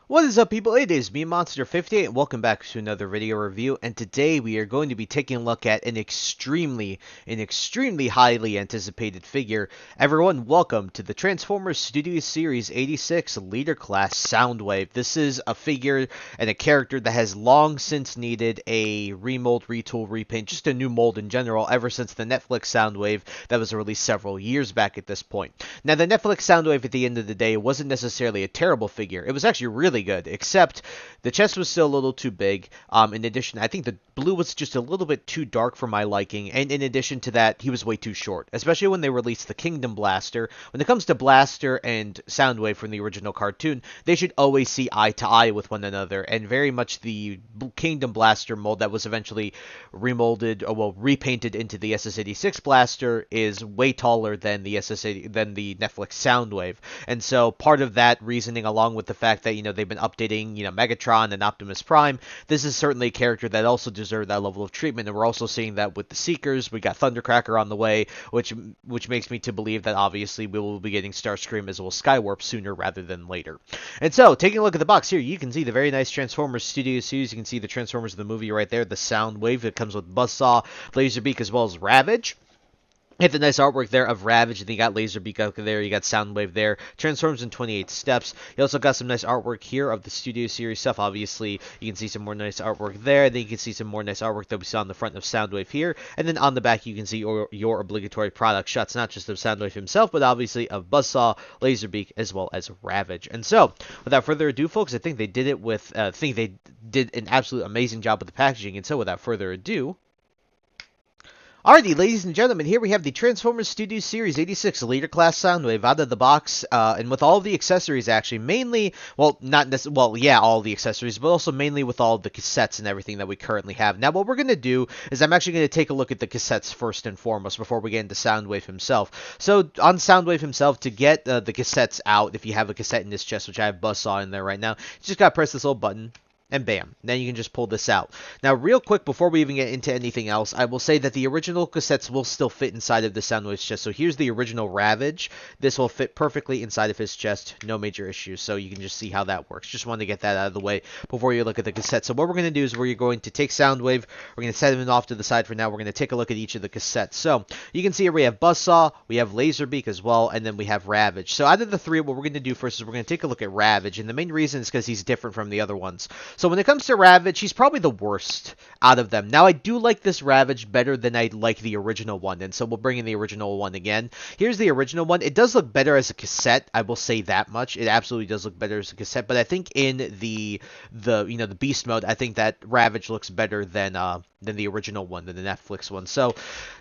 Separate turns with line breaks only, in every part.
What is up, people? It is me, Monster58, and welcome back to another video review. And today we are going to be taking a look at an extremely highly anticipated figure. Everyone, welcome to the Transformers Studio Series 86 Leader Class Soundwave. This is a figure and a character that has long since needed a remold, retool, repaint, just a new mold in general, ever since the Netflix Soundwave that was released several years back at this point. Now, the Netflix Soundwave at the end of the day wasn't necessarily a terrible figure. It was actually really good, except the chest was still a little too big. In addition, I think the blue was just a little bit too dark for my liking, and in addition to that, he was way too short, especially when they released the Kingdom Blaster. When it comes to Blaster and Soundwave from the original cartoon, they should always see eye to eye with one another, and very much the Kingdom Blaster mold that was eventually remolded, or well, repainted into the SS86 Blaster is way taller than the than the Netflix Soundwave. And so part of that reasoning, along with the fact that, they've been updating, Megatron and Optimus Prime, this is certainly a character that also deserved that level of treatment. And we're also seeing that with the Seekers. We got Thundercracker on the way, which makes me to believe that obviously we will be getting Starscream as well as Skywarp sooner rather than later. And so, taking a look at the box here, you can see the very nice Transformers Studio Series. You can see the Transformers of the movie right there, the Soundwave. It comes with Buzzsaw, Laserbeak, as well as Ravage. You have the nice artwork there of Ravage, and then you got Laserbeak out there, you got Soundwave there, Transforms in 28 steps. You also got some nice artwork here of the Studio Series stuff. Obviously, you can see some more nice artwork there, then you can see some more nice artwork that we saw on the front of Soundwave here, and then on the back you can see your obligatory product shots, not just of Soundwave himself, but obviously of Buzzsaw, Laserbeak, as well as Ravage. And so, without further ado, folks, I think they did it with, I think they did an absolute amazing job with the packaging, and so without further ado, alrighty, ladies and gentlemen, here we have the Transformers Studio Series 86 Leader Class Soundwave out of the box, and with all the accessories, actually, mainly, well, not necessarily, well, yeah, all the accessories, but also mainly with all the cassettes and everything that we currently have. Now, what we're going to do is I'm actually going to take a look at the cassettes first and foremost before we get into Soundwave himself. So, on Soundwave himself, to get the cassettes out, if you have a cassette in this chest, which I have Buzzsaw in there right now, you just got to press this little button, and bam, then you can just pull this out. Now, real quick, before we even get into anything else, I will say that the original cassettes will still fit inside of the Soundwave's chest. So here's the original Ravage. This will fit perfectly inside of his chest, no major issues. So you can just see how that works. Just wanted to get that out of the way before you look at the cassette. So what we're going to do is we're going to take Soundwave, we're going to set him off to the side for now. We're going to take a look at each of the cassettes. So you can see here we have Buzzsaw, we have Laserbeak as well, and then we have Ravage. So out of the three, what we're going to do first is we're going to take a look at Ravage, and the main reason is because he's different from the other ones. So when it comes to Ravage, he's probably the worst out of them. Now, I do like this Ravage better than I like the original one, and so we'll bring in the original one again. Here's the original one. It does look better as a cassette, I will say that much. It absolutely does look better as a cassette, but I think in the Beast mode, I think that Ravage looks better than the original one, than the Netflix one. So,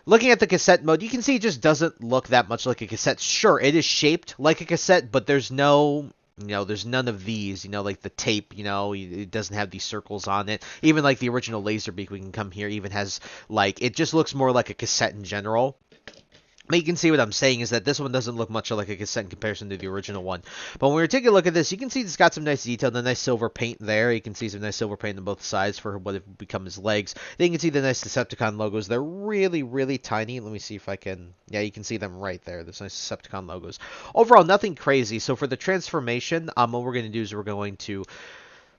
looking at the cassette mode, you can see it just doesn't look that much like a cassette. Sure, it is shaped like a cassette, but there's no... there's none of these, like the tape, it doesn't have these circles on it. Even like the original Laserbeak, we can come here, even has, like, it just looks more like a cassette in general. But you can see what I'm saying is that this one doesn't look much like a cassette in comparison to the original one. But when we're taking a look at this, you can see it's got some nice detail, the nice silver paint there. You can see some nice silver paint on both sides for what have become his legs. Then you can see the nice Decepticon logos. They're really, really tiny. Let me see if I can... Yeah, you can see them right there. Those nice Decepticon logos. Overall, nothing crazy. So for the transformation, what we're going to do is we're going to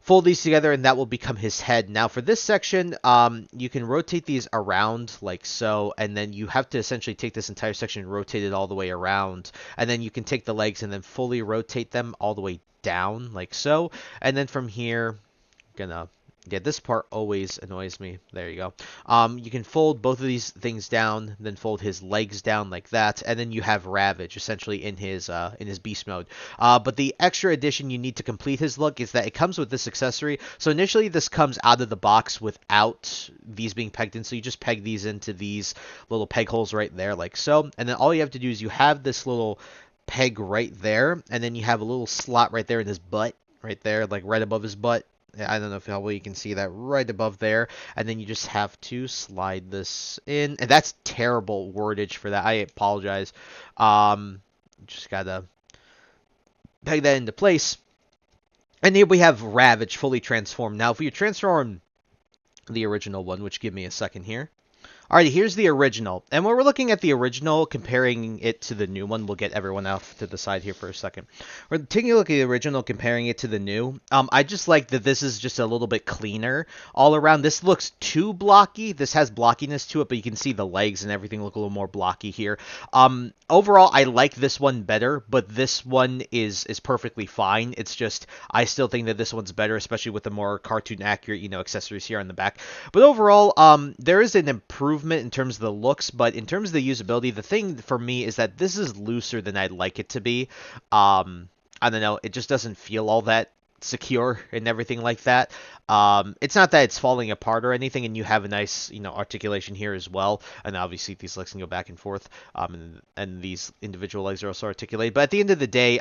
fold these together, and that will become his head. Now, for this section, you can rotate these around like so, and then you have to essentially take this entire section and rotate it all the way around, and then you can take the legs and then fully rotate them all the way down like so, and then from here, I'm gonna... Yeah, this part always annoys me. There you go. You can fold both of these things down, then fold his legs down like that, and then you have Ravage essentially in his beast mode. But the extra addition you need to complete his look is that it comes with this accessory. So initially this comes out of the box without these being pegged in. So you just peg these into these little peg holes right there like so. And then all you have to do is you have this little peg right there, and then you have a little slot right there in his butt, right there, like right above his butt. I don't know if how well you can see that right above there. And then you just have to slide this in. And that's terrible wordage for that. I apologize. Just gotta peg that into place. And here we have Ravage fully transformed. Now, if you transform the original one, which give me a second here. Alright, here's the original. And when we're looking at the original, comparing it to the new one, we'll get everyone off to the side here for a second. We're taking a look at the original, comparing it to the new. I just like that this is just a little bit cleaner all around. This looks too blocky. This has blockiness to it, but you can see the legs and everything look a little more blocky here. Overall, I like this one better, but this one is perfectly fine. It's just, I still think that this one's better, especially with the more cartoon accurate, accessories here on the back. But overall, there is an improvement in terms of the looks, but in terms of the usability, the thing for me is that this is looser than I'd like it to be. I don't know, it just doesn't feel all that secure and everything like that. It's not that it's falling apart or anything, and you have a nice, articulation here as well. And obviously these legs can go back and forth, and these individual legs are also articulated. But at the end of the day,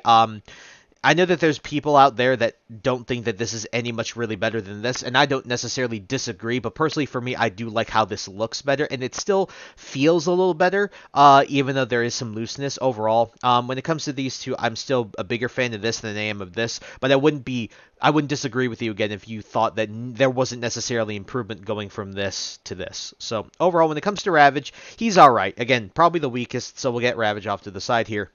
I know that there's people out there that don't think that this is any much really better than this, and I don't necessarily disagree, but personally for me, I do like how this looks better, and it still feels a little better, even though there is some looseness overall. When it comes to these two, I'm still a bigger fan of this than I am of this, but I wouldn't disagree with you again if you thought that there wasn't necessarily improvement going from this to this. So overall, when it comes to Ravage, he's alright. Again, probably the weakest, so we'll get Ravage off to the side here.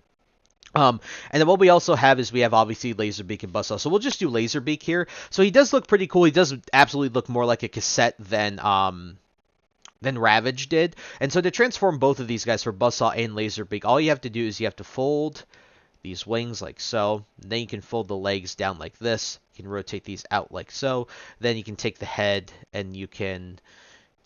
And then what we also have is we have obviously Laserbeak and Buzzsaw. So we'll just do Laserbeak here. So he does look pretty cool. He does absolutely look more like a cassette than Ravage did. And so to transform both of these guys for Buzzsaw and Laserbeak, all you have to do is you have to fold these wings like so. Then you can fold the legs down like this. You can rotate these out like so. Then you can take the head and you can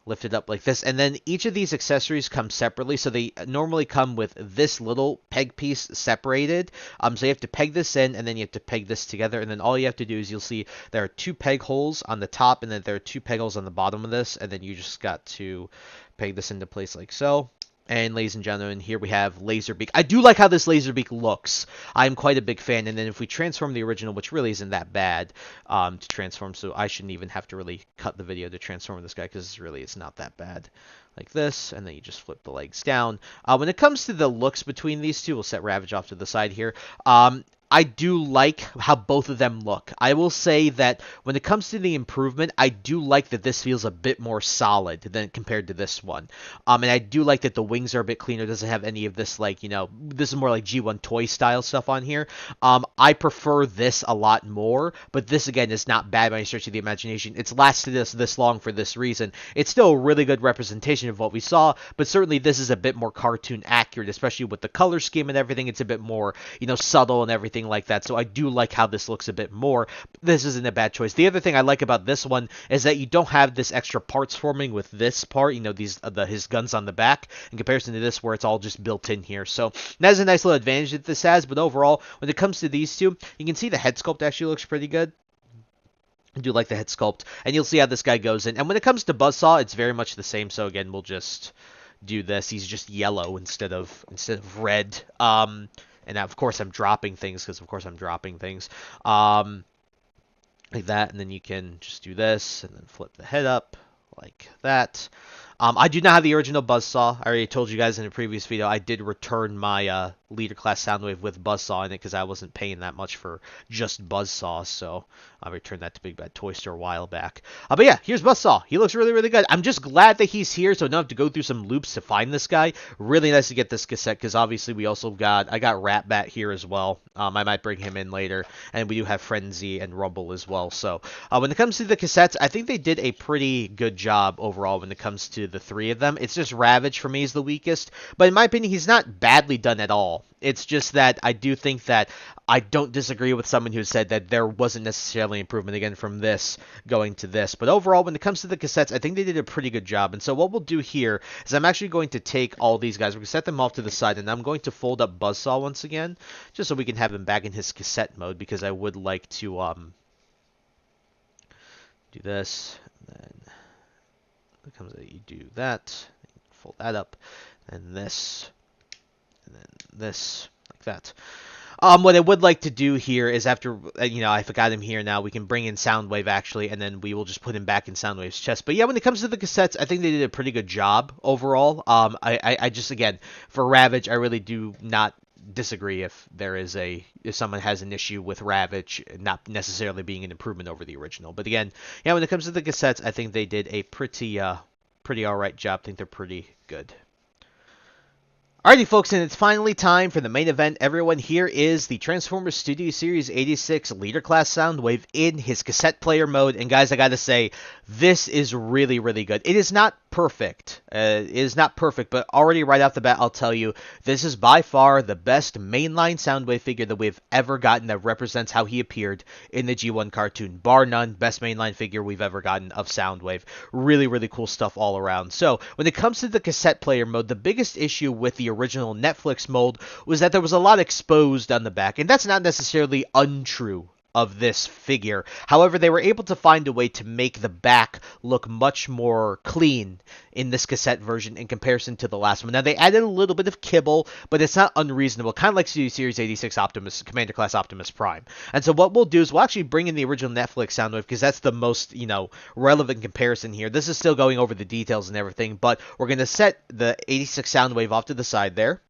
lift it up like this, and then each of these accessories come separately, so they normally come with this little peg piece separated. So you have to peg this in, and then you have to peg this together, and then all you have to do is you'll see there are 2 peg holes on the top, and then there are 2 peg holes on the bottom of this, and then you just got to peg this into place like so. And ladies and gentlemen, here we have Laserbeak. I do like how this Laserbeak looks. I'm quite a big fan. And then if we transform the original, which really isn't that bad to transform, so I shouldn't even have to really cut the video to transform this guy, because really it's not that bad. Like this, and then you just flip the legs down. When it comes to the looks between these two, we'll set Ravage off to the side here. I do like how both of them look. I will say that when it comes to the improvement, I do like that this feels a bit more solid than compared to this one. And I do like that the wings are a bit cleaner. It doesn't have any of this, like, this is more like G1 toy style stuff on here. I prefer this a lot more, but this, again, is not bad by any stretch of the imagination. It's lasted us this long for this reason. It's still a really good representation of what we saw, but certainly this is a bit more cartoon accurate, especially with the color scheme and everything. It's a bit more, subtle and everything like that. So I do like how this looks a bit more. This isn't a bad choice. The other thing I like about this one is that you don't have this extra parts forming with this part, his guns on the back, in comparison to this where it's all just built in here. So that is a nice little advantage that this has, but overall, when it comes to these two, you can see the head sculpt actually looks pretty good. I do like the head sculpt, and you'll see how this guy goes in. And when it comes to Buzzsaw, it's very much the same. So again, we'll just do this. He's just yellow instead of red. And now, of course, I'm dropping things like that. And then you can just do this and then flip the head up like that. I do not have the original Buzzsaw. I already told you guys in a previous video I did return my leader class Soundwave with Buzzsaw in it because I wasn't paying that much for just Buzzsaw, so I returned that to Big Bad Toy Store a while back. But yeah, here's Buzzsaw. He looks really, really good. I'm just glad that he's here, so I don't have to go through some loops to find this guy. Really nice to get this cassette, because obviously we also I got Ratbat here as well. I might bring him in later, and we do have Frenzy and Rumble as well. So when it comes to the cassettes, I think they did a pretty good job overall when it comes to the 3 of them. It's just Ravage for me is the weakest, but in my opinion, he's not badly done at all. It's just that I do think that I don't disagree with someone who said that there wasn't necessarily improvement, again, from this going to this. But overall, when it comes to the cassettes, I think they did a pretty good job. And so what we'll do here is I'm actually going to take all these guys. We're going to set them off to the side, and I'm going to fold up Buzzsaw once again, just so we can have him back in his cassette mode, because I would like to do this. And then it comes that you do that, fold that up, and this, and then this, like that. What I would like to do here is after, I forgot him here now, we can bring in Soundwave actually, and then we will just put him back in Soundwave's chest. But yeah, when it comes to the cassettes, I think they did a pretty good job overall. I just, again, for Ravage, I really do not disagree if someone has an issue with Ravage not necessarily being an improvement over the original. But again, yeah, when it comes to the cassettes, I think they did a pretty pretty alright job. I think they're pretty good. Alrighty, folks, and it's finally time for the main event. Everyone, here is the Transformers Studio Series 86 Leader Class Soundwave in his cassette player mode. And guys, I gotta say, this is really, really good. It is not perfect. It is not perfect, but already right off the bat, I'll tell you, this is by far the best mainline Soundwave figure that we've ever gotten that represents how he appeared in the G1 cartoon. Bar none, best mainline figure we've ever gotten of Soundwave. Really, really cool stuff all around. So, when it comes to the cassette player mode, the biggest issue with the original Netflix mold was that there was a lot exposed on the back, and that's not necessarily untrue of this figure. However, they were able to find a way to make the back look much more clean in this cassette version in comparison to the last one. Now, they added a little bit of kibble, but it's not unreasonable, kind of like Series 86 Optimus, Commander Class Optimus Prime. And so what we'll do is we'll actually bring in the original Netflix Soundwave, because that's the most, relevant comparison here. This is still going over the details and everything, but we're going to set the 86 Soundwave off to the side there.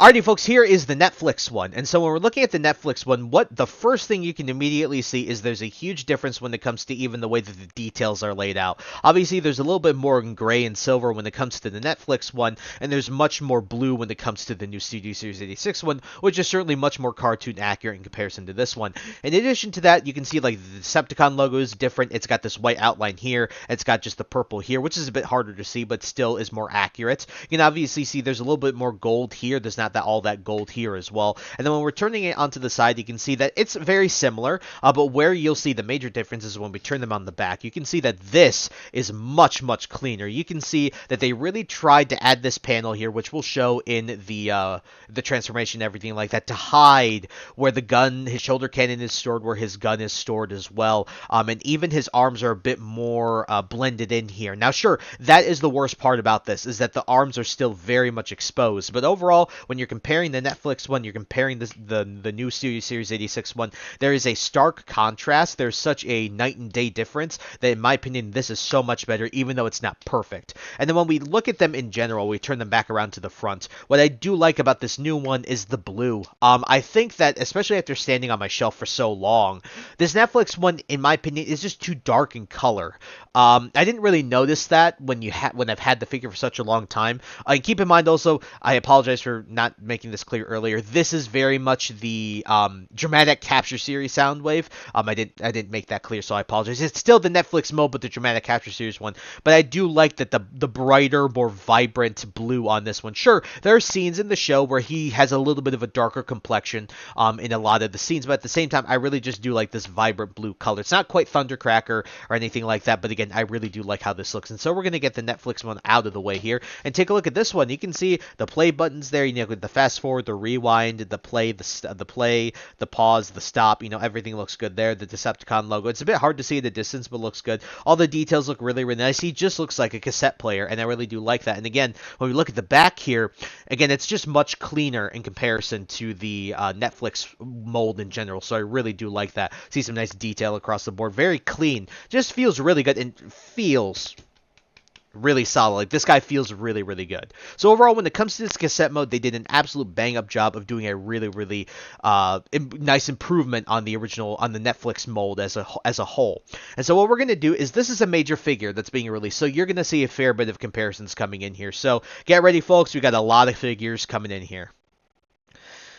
Alrighty, folks, here is the Netflix one. And so when we're looking at the Netflix one, what the first thing you can immediately see is there's a huge difference when it comes to even the way that the details are laid out. Obviously, there's a little bit more in gray and silver when it comes to the Netflix one, and there's much more blue when it comes to the new Studio Series 86 one, which is certainly much more cartoon accurate in comparison to this one. In addition to that, you can see like the Decepticon logo is different. It's got this white outline here. It's got just the purple here, which is a bit harder to see, but still is more accurate. You can obviously see there's a little bit more gold here. There's not all that gold here as well. And then when we're turning it onto the side, you can see that it's very similar, but where you'll see the major difference is when we turn them on the back. You can see that this is much, much cleaner. You can see that they really tried to add this panel here, which we'll show in the transformation and everything like that, to hide where the gun, his shoulder cannon is stored, where his gun is stored as well. And even his arms are a bit more blended in here. Now, sure, that is the worst part about this, is that the arms are still very much exposed. But overall, when you're comparing the Netflix one, you're comparing the new Studio Series 86 one, there is a stark contrast. There's such a night and day difference that, in my opinion, this is so much better, even though it's not perfect. And then when we look at them in general, we turn them back around to the front. What I do like about this new one is the blue. I think that, especially after standing on my shelf for so long, this Netflix one, in my opinion, is just too dark in color. I didn't really notice that when I've had the figure for such a long time. And keep in mind also, I apologize for not making this clear earlier. This is very much the Dramatic Capture Series Soundwave. I didn't make that clear, so I apologize. It's still the Netflix mode, but the Dramatic Capture Series one. But I do like that the brighter, more vibrant blue on this one. Sure, there are scenes in the show where he has a little bit of a darker complexion in a lot of the scenes, but at the same time, I really just do like this vibrant blue color. It's not quite Thundercracker or anything like that, but again, I really do like how this looks. And so we're going to get the Netflix one out of the way here and take a look at this one. You can see the play buttons there, the fast forward, the rewind, the play, the pause, the stop, everything looks good there. The Decepticon logo, it's a bit hard to see at a distance, but looks good. All the details look really, really nice. He just looks like a cassette player, and I really do like that. And again, when we look at the back here, again, it's just much cleaner in comparison to the Netflix mold in general, so I really do like that. See some nice detail across the board. Very clean. Just feels really good and feels really solid. Like, this guy feels really, really good. So overall, when it comes to this cassette mode, they did an absolute bang-up job of doing a really, really nice improvement on the original, on the Netflix mold as a whole. And so what we're going to do is, this is a major figure that's being released, so you're going to see a fair bit of comparisons coming in here. So get ready, folks. We got a lot of figures coming in here.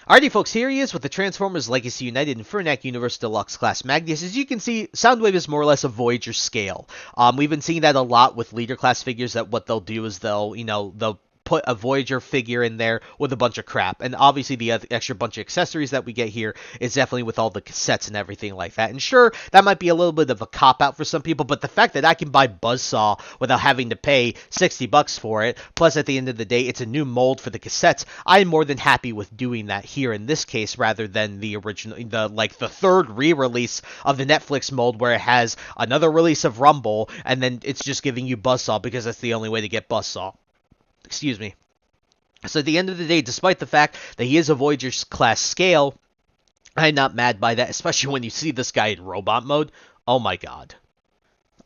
Alrighty, folks, here he is with the Transformers Legacy United Infernac Universe Deluxe Class Magnus. As you can see, Soundwave is more or less a Voyager scale. We've been seeing that a lot with Leader Class figures, that what they'll do is they'll put a Voyager figure in there with a bunch of crap. And obviously the extra bunch of accessories that we get here is definitely with all the cassettes and everything like that. And sure, that might be a little bit of a cop-out for some people, but the fact that I can buy Buzzsaw without having to pay $60 for it, plus at the end of the day, it's a new mold for the cassettes, I'm more than happy with doing that here in this case, rather than the original, the third re-release of the Netflix mold, where it has another release of Rumble, and then it's just giving you Buzzsaw because that's the only way to get Buzzsaw. Excuse me. So at the end of the day, despite the fact that he is a Voyager class scale, I'm not mad by that, especially when you see this guy in robot mode. Oh my god.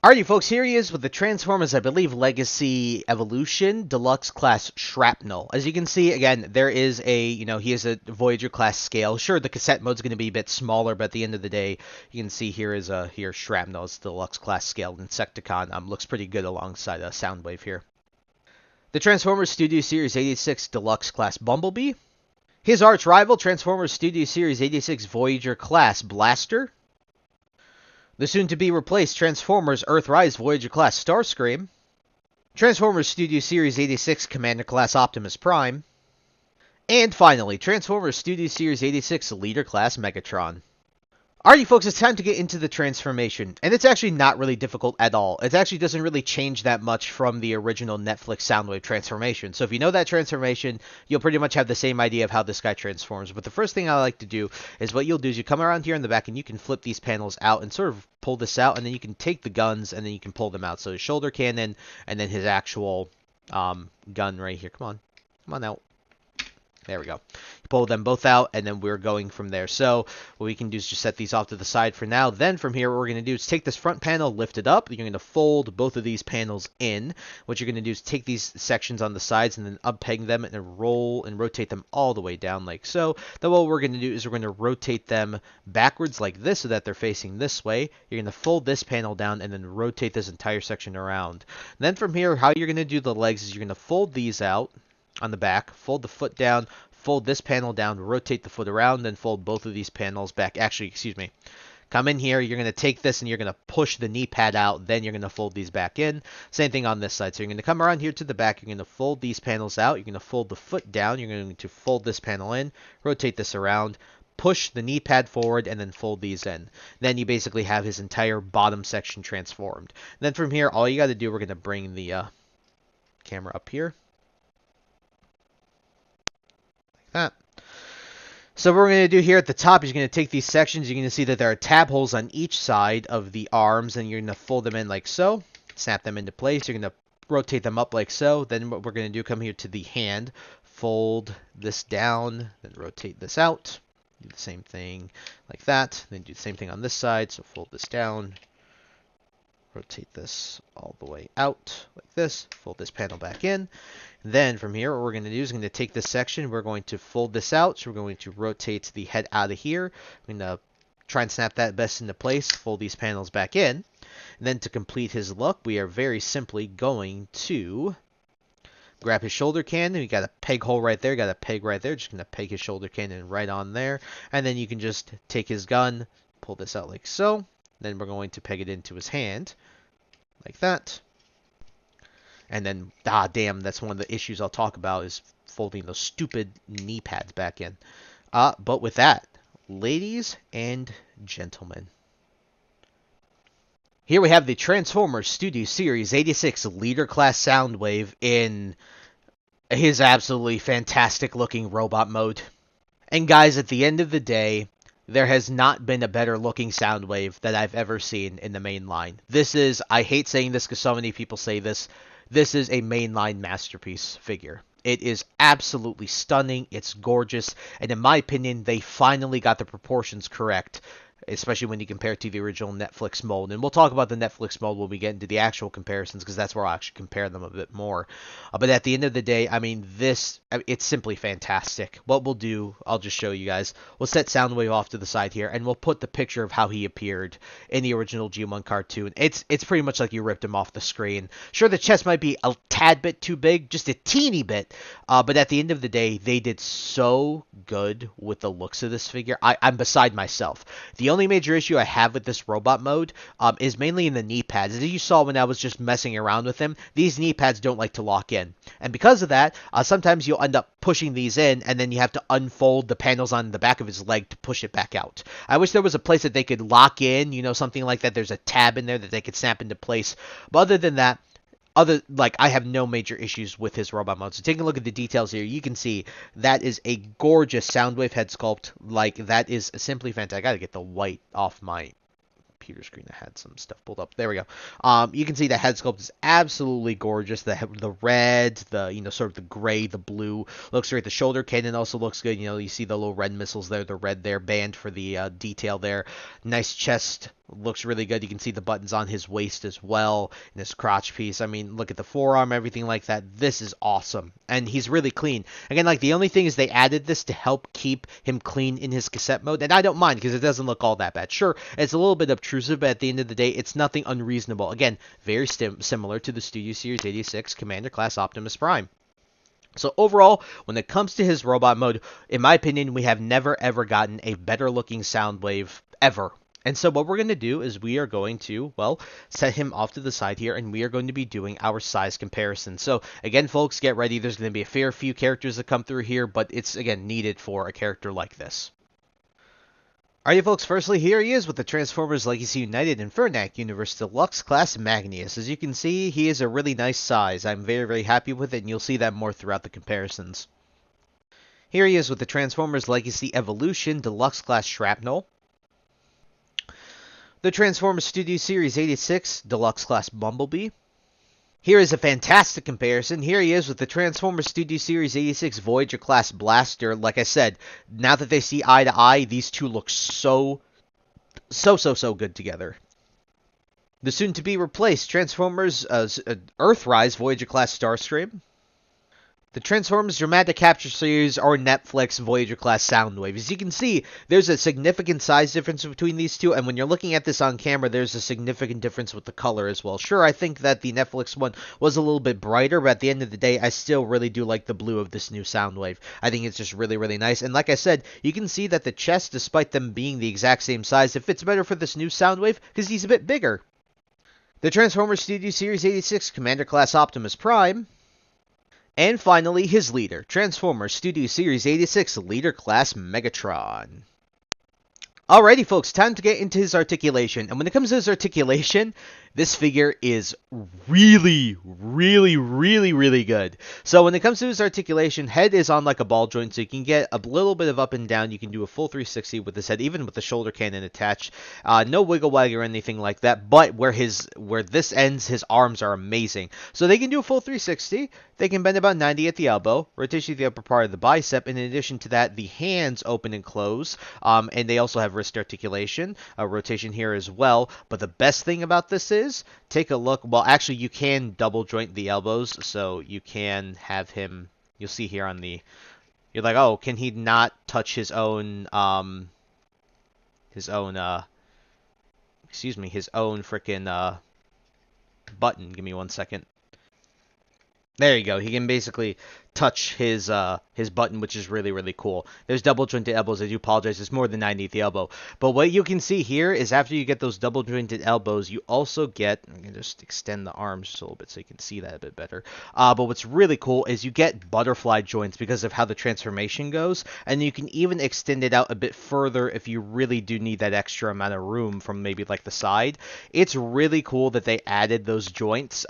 Alrighty, folks, here he is with the Transformers, I believe, Legacy Evolution Deluxe Class Shrapnel. As you can see, again, there is he has a Voyager class scale. Sure, the cassette mode's going to be a bit smaller, but at the end of the day, you can see here is Shrapnel. It's the Deluxe class scale. Insecticon looks pretty good alongside Soundwave here. The Transformers Studio Series 86 Deluxe Class Bumblebee. His arch rival, Transformers Studio Series 86 Voyager Class Blaster. The soon-to-be replaced Transformers Earthrise Voyager Class Starscream. Transformers Studio Series 86 Commander Class Optimus Prime. And finally, Transformers Studio Series 86 Leader Class Megatron. Alrighty, folks, it's time to get into the transformation, and it's actually not really difficult at all. It actually doesn't really change that much from the original Netflix Soundwave transformation. So if you know that transformation, you'll pretty much have the same idea of how this guy transforms. But the first thing I like to do is what you'll do is you come around here in the back and you can flip these panels out and sort of pull this out, and then you can take the guns and then you can pull them out. So his shoulder cannon and then his actual gun right here. Come on out. There we go. Pull them both out, and then we're going from there. So what we can do is just set these off to the side for now. Then from here, what we're going to do is take this front panel, lift it up. You're going to fold both of these panels in. What you're going to do is take these sections on the sides and then up-peg them and roll and rotate them all the way down like so. Then what we're going to do is we're going to rotate them backwards like this so that they're facing this way. You're going to fold this panel down and then rotate this entire section around. And then from here, how you're going to do the legs is you're going to fold these out on the back, fold the foot down, fold this panel down, rotate the foot around, then fold both of these panels back. Actually, excuse me. Come in here, you're going to take this and you're going to push the knee pad out, then you're going to fold these back in. Same thing on this side. So you're going to come around here to the back, you're going to fold these panels out, you're going to fold the foot down, you're going to fold this panel in, rotate this around, push the knee pad forward, and then fold these in. Then you basically have his entire bottom section transformed. Then from here, all you got to do, we're going to bring the camera up here. That. So what we're going to do here at the top is you're going to take these sections. You're going to see that there are tab holes on each side of the arms, and you're going to fold them in like so. Snap them into place. You're going to rotate them up like so. Then what we're going to do, come here to the hand, fold this down, then rotate this out. Do the same thing like that. Then do the same thing on this side. So fold this down, rotate this all the way out like this. Fold this panel back in. Then from here, what we're going to do is going to take this section. We're going to fold this out. So we're going to rotate the head out of here. We're going to try and snap that best into place. Fold these panels back in. And then to complete his look, we are very simply going to grab his shoulder cannon. We got a peg hole right there. Got a peg right there. Just going to peg his shoulder cannon right on there. And then you can just take his gun, pull this out like so. Then we're going to peg it into his hand like that. And then, damn, that's one of the issues I'll talk about is folding those stupid knee pads back in. But with that, ladies and gentlemen, here we have the Transformers Studio Series 86 Leader Class Soundwave in his absolutely fantastic looking robot mode. And guys, at the end of the day, there has not been a better looking Soundwave that I've ever seen in the main line. This is, I hate saying this because so many people say this, this is a mainline masterpiece figure. It is absolutely stunning. It's gorgeous. And in my opinion, they finally got the proportions correct, especially when you compare it to the original Netflix mold. And we'll talk about the Netflix mold when we get into the actual comparisons, because that's where I'll actually compare them a bit more. But at the end of the day, I mean, it's simply fantastic. What we'll do, I'll just show you guys. We'll set Soundwave off to the side here, and we'll put the picture of how he appeared in the original G1 cartoon. It's pretty much like you ripped him off the screen. Sure, the chest might be a tad bit too big, just a teeny bit, but at the end of the day, they did so good with the looks of this figure. I'm beside myself. The only major issue I have with this robot mode is mainly in the knee pads. As you saw when I was just messing around with him, these knee pads don't like to lock in. And because of that, sometimes you'll end up pushing these in, and then you have to unfold the panels on the back of his leg to push it back out. I wish there was a place that they could lock in, you know, something like that. There's a tab in there that they could snap into place. But other than that, I have no major issues with his robot mode. So taking a look at the details here, you can see that is a gorgeous Soundwave head sculpt. Like, that is simply fantastic. I gotta get the white off my computer screen. I had some stuff pulled up. There we go. You can see the head sculpt is absolutely gorgeous. The red, sort of the gray, the blue looks great. The shoulder cannon also looks good. You know, you see the little red missiles there, the red there, band for the detail there. Nice chest Looks really good. You can see the buttons on his waist as well, and his crotch piece. I mean, look at the forearm, everything like that. This is awesome. And he's really clean. Again, like, the only thing is they added this to help keep him clean in his cassette mode, and I don't mind because it doesn't look all that bad. Sure, it's a little bit obtrusive, but at the end of the day, it's nothing unreasonable. Again, very similar to the Studio Series 86 Commander Class Optimus Prime. So overall, when it comes to his robot mode, in my opinion, we have never ever gotten a better looking Soundwave ever. And so what we're going to do is we are going to, well, set him off to the side here, and we are going to be doing our size comparison. So again, folks, get ready. There's going to be a fair few characters that come through here, but it's, again, needed for a character like this. Alright, folks, firstly, here he is with the Transformers Legacy United Infernac Universe Deluxe Class Magnius. As you can see, he is a really nice size. I'm very, very happy with it, and you'll see that more throughout the comparisons. Here he is with the Transformers Legacy Evolution Deluxe Class Shrapnel. The Transformers Studio Series 86 Deluxe Class Bumblebee. Here is a fantastic comparison. Here he is with the Transformers Studio Series 86 Voyager Class Blaster. Like I said, now that they see eye to eye, these two look so good together. The soon-to-be replaced Transformers Earthrise Voyager Class Starstream. The Transformers Dramatic Capture Series or Netflix Voyager Class Soundwave. As you can see, there's a significant size difference between these two, and when you're looking at this on camera, there's a significant difference with the color as well. Sure, I think that the Netflix one was a little bit brighter, but at the end of the day, I still really do like the blue of this new Soundwave. I think it's just really, really nice, and like I said, you can see that the chest, despite them being the exact same size, it fits better for this new Soundwave because he's a bit bigger. The Transformers Studio Series 86 Commander Class Optimus Prime. And finally, his leader, Transformers Studio Series 86 Leader Class Megatron. Alrighty, folks, time to get into his articulation. And when it comes to his articulation, this figure is really good. So when it comes to his articulation, head is on like a ball joint, so you can get a little bit of up and down. You can do a full 360 with his head, even with the shoulder cannon attached. No wiggle wag or anything like that, but where this ends, his arms are amazing. So they can do a full 360. They can bend about 90 at the elbow, rotation the upper part of the bicep. In addition to that, the hands open and close, and they also have wrist articulation, rotation here as well. But the best thing about this is, take a look. Well, actually, you can double joint the elbows, so you can have him. You'll see here on the. You're like, oh, can he not touch his own freaking button? Give me 1 second. There you go. He can basically touch his button, which is really cool. There's double jointed elbows. I do apologize. It's more than 90 at the elbow. But what you can see here is after you get those double jointed elbows, you also get. I'm gonna just extend the arms just a little bit so you can see that a bit better. But what's really cool is you get butterfly joints because of how the transformation goes, and you can even extend it out a bit further if you really do need that extra amount of room from maybe like the side. It's really cool that they added those joints.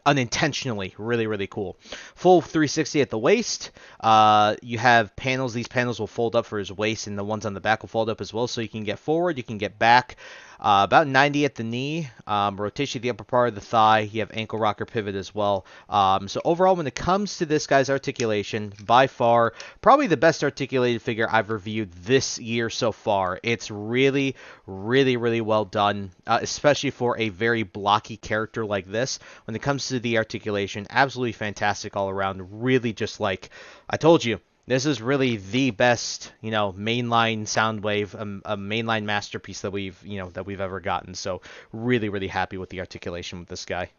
Unintentionally, really cool. Full 360 at the waist. You have panels. These panels will fold up for his waist, and the ones on the back will fold up as well, so you can get forward, you can get back. About 90 at the knee, rotation of the upper part of the thigh. You have ankle rocker pivot as well. So overall, when it comes to this guy's articulation, by far, probably the best articulated figure I've reviewed this year so far. It's really well done, especially for a very blocky character like this. When it comes to the articulation, absolutely fantastic all around. Really just like I told you. This is really the best, mainline Soundwave, a mainline masterpiece that we've ever gotten. So really happy with the articulation with this guy.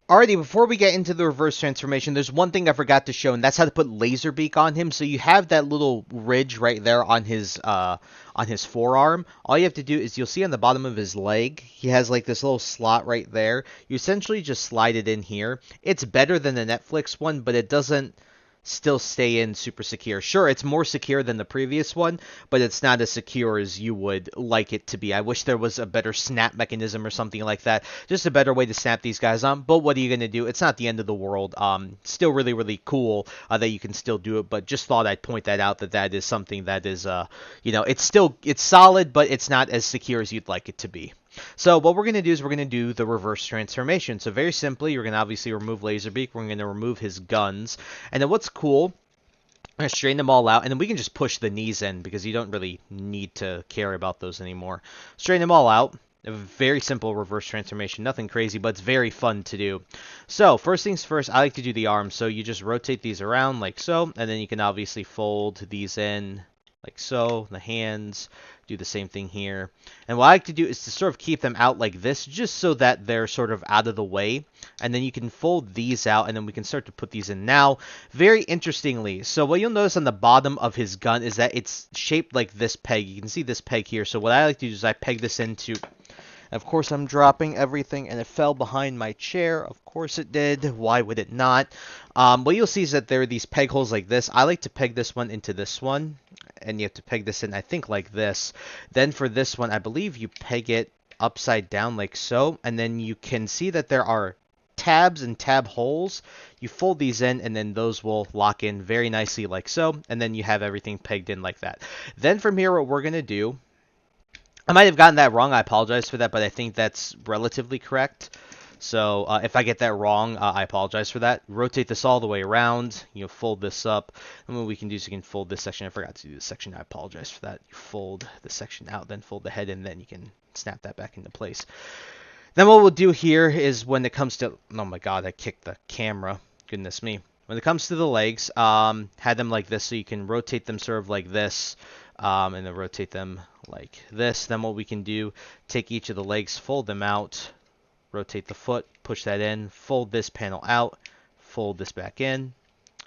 Alrighty, before we get into the reverse transformation, there's one thing I forgot to show, and that's how to put Laserbeak on him. So you have that little ridge right there on his forearm. All you have to do is you'll see on the bottom of his leg, he has like this little slot right there. You essentially just slide it in here. It's better than the Netflix one, but it doesn't still stay in super secure. Sure, it's more secure than the previous one, but it's not as secure as you would like it to be. I wish there was a better snap mechanism or something like that. Just a better way to snap these guys on. But what are you going to do? It's not the end of the world. Still really cool that you can still do it, but just thought I'd point that out, that is something that is, it's solid, but it's not as secure as you'd like it to be. So what we're going to do is we're going to do the reverse transformation. So very simply, you're going to obviously remove Laserbeak. We're going to remove his guns. And then what's cool I'm going to straighten them all out, and then we can just push the knees in because you don't really need to care about those anymore. Straighten them all out. A very simple reverse transformation, nothing crazy, but it's very fun to do. So, first things first, I like to do the arms. So you just rotate these around like so, and then you can obviously fold these in like so. The hands, do the same thing here. And what I like to do is to sort of keep them out like this, just so that they're sort of out of the way. And then you can fold these out, and then we can start to put these in now. Very interestingly, so what you'll notice on the bottom of his gun is that it's shaped like this peg. You can see this peg here. So what I like to do is I peg this into... Of course, I'm dropping everything, and it fell behind my chair. Of course it did. Why would it not? What you'll see is that there are these peg holes like this. I like to peg this one into this one, and you have to peg this in, I think, like this. Then for this one, I believe you peg it upside down like so, and then you can see that there are tabs and tab holes. You fold these in, and then those will lock in very nicely like so, and then you have everything pegged in like that. Then from here, what we're going to do... I might have gotten that wrong. I apologize for that, but I think that's relatively correct. So if I get that wrong, I apologize for that. Rotate this all the way around. You fold this up. And what we can do is you can fold this section. I forgot to do this section. I apologize for that. You fold the section out, then fold the head in, then you can snap that back into place. Then what we'll do here is when it comes to... Oh my god, I kicked the camera. Goodness me. When it comes to the legs, had them like this so you can rotate them sort of like this. And then rotate them like this. Then what we can do, take each of the legs, fold them out, rotate the foot, push that in, fold this panel out, fold this back in.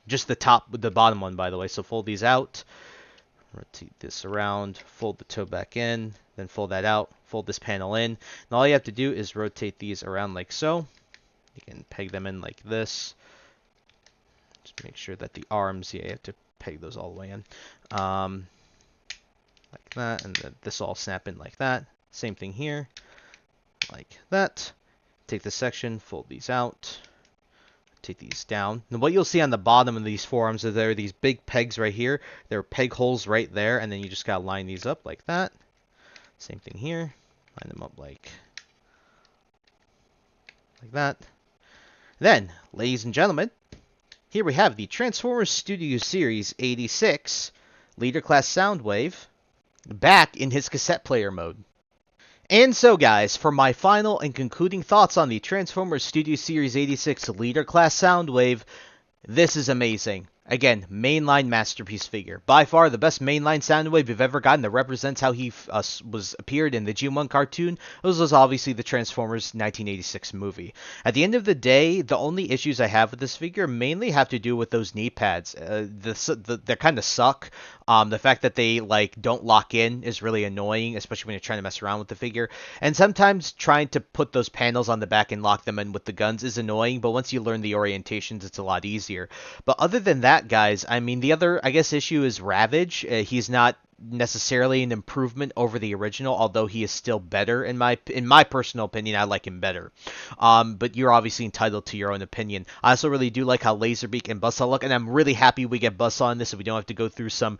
Just the bottom one, by the way. So fold these out, rotate this around, fold the toe back in, then fold that out, fold this panel in. And all you have to do is rotate these around like so. You can peg them in like this. Just make sure that the arms, yeah, you have to peg those all the way in. Like that, and then this all snap in like that. Same thing here, like that. Take this section, fold these out, take these down. And what you'll see on the bottom of these forearms is there are these big pegs right here. There are peg holes right there, and then you just gotta line these up like that. Same thing here, line them up like that. Then, ladies and gentlemen, here we have the Transformers Studio Series 86 Leader Class Soundwave back in his cassette player mode. And so guys, for my final and concluding thoughts on the Transformers Studio Series 86 Leader Class Soundwave, this is amazing. Again, mainline masterpiece figure. By far the best mainline Soundwave we've ever gotten that represents how he appeared in the G1 cartoon. This was obviously the Transformers 1986 movie. At the end of the day, the only issues I have with this figure mainly have to do with those knee pads. They kind of suck. The fact that they don't lock in is really annoying, especially when you're trying to mess around with the figure. And sometimes trying to put those panels on the back and lock them in with the guns is annoying, but once you learn the orientations, it's a lot easier. But other than that, guys, I mean, the other, I guess, issue is Ravage. He's not necessarily an improvement over the original, although he is still better in my personal opinion. I like him better. But you're obviously entitled to your own opinion. I also really do like how Laserbeak and Buzzsaw look, and I'm really happy we get Buzzsaw in this so we don't have to go through some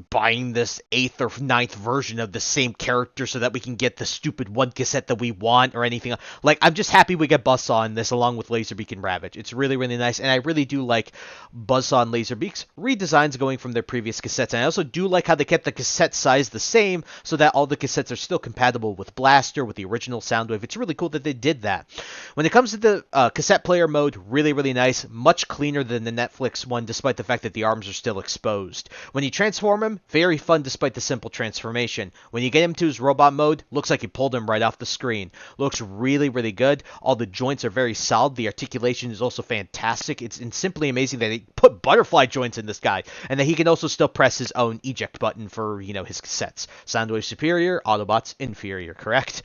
buying this 8th or 9th version of the same character so that we can get the stupid one cassette that we want or anything. I'm just happy we get Buzzsaw in this along with Laserbeak and Ravage. It's really, really nice, and I really do like Buzzsaw and Laserbeak's redesigns going from their previous cassettes. And I also do like how they kept the cassette size the same so that all the cassettes are still compatible with Blaster, with the original Soundwave. It's really cool that they did that. When it comes to the cassette player mode, really, really nice. Much cleaner than the Netflix one, despite the fact that the arms are still exposed. When you transform him, very fun despite the simple transformation. When you get him to his robot mode, looks like you pulled him right off the screen. Looks really, really good. All the joints are very solid. The articulation is also fantastic. It's simply amazing that they put butterfly joints in this guy, and that he can also still press his own eject button for, his cassettes. Soundwave superior, Autobots inferior, correct?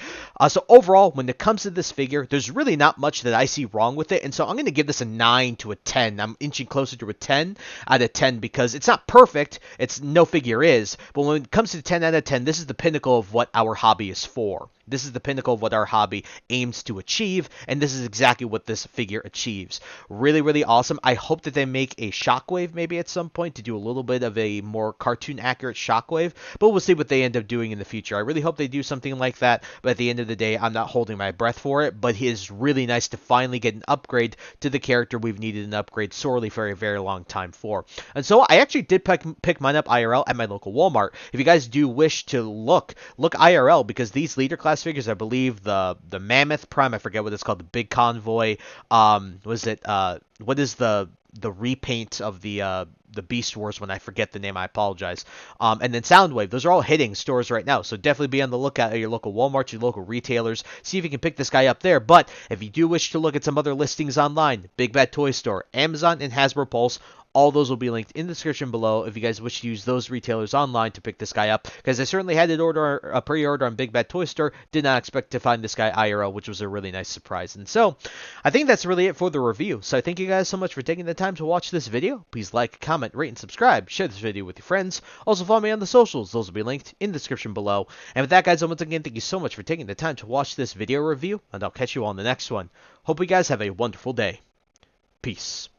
So overall, when it comes to this figure, there's really not much that I see wrong with it, and so I'm going to give this a 9 to a 10. I'm inching closer to a 10 out of 10 because it's not perfect. It's no figure is, but when it comes to 10 out of 10, this is the pinnacle of what our hobby is for. This is the pinnacle of what our hobby aims to achieve, and this is exactly what this figure achieves. Really, really awesome. I hope that they make a Shockwave maybe at some point to do a little bit of a more cartoon accurate Shockwave, but we'll see what they end up doing in the future. I really hope they do something like that, but at the end of the day, I'm not holding my breath for it, but it is really nice to finally get an upgrade to the character we've needed an upgrade sorely for a very long time for. And so I actually did pick mine up IRL at my local Walmart. If you guys do wish to look IRL, because these leader class figures, I believe the Mammoth Prime, I forget what it's called, the Big Convoy, what is the repaint of the Beast Wars when I forget the name, I apologize. And then Soundwave, those are all hitting stores right now, so definitely be on the lookout at your local Walmart, your local retailers, see if you can pick this guy up there. But if you do wish to look at some other listings online, Big Bad Toy Store, Amazon, and Hasbro Pulse, all those will be linked in the description below if you guys wish to use those retailers online to pick this guy up, because I certainly had a pre-order on Big Bad Toy Store, did not expect to find this guy IRL, which was a really nice surprise. And so, I think that's really it for the review. So I thank you guys so much for taking the time to watch this video. Please like, comment, rate, and subscribe. Share this video with your friends. Also follow me on the socials. Those will be linked in the description below. And with that, guys, once again, thank you so much for taking the time to watch this video review, and I'll catch you on the next one. Hope you guys have a wonderful day. Peace.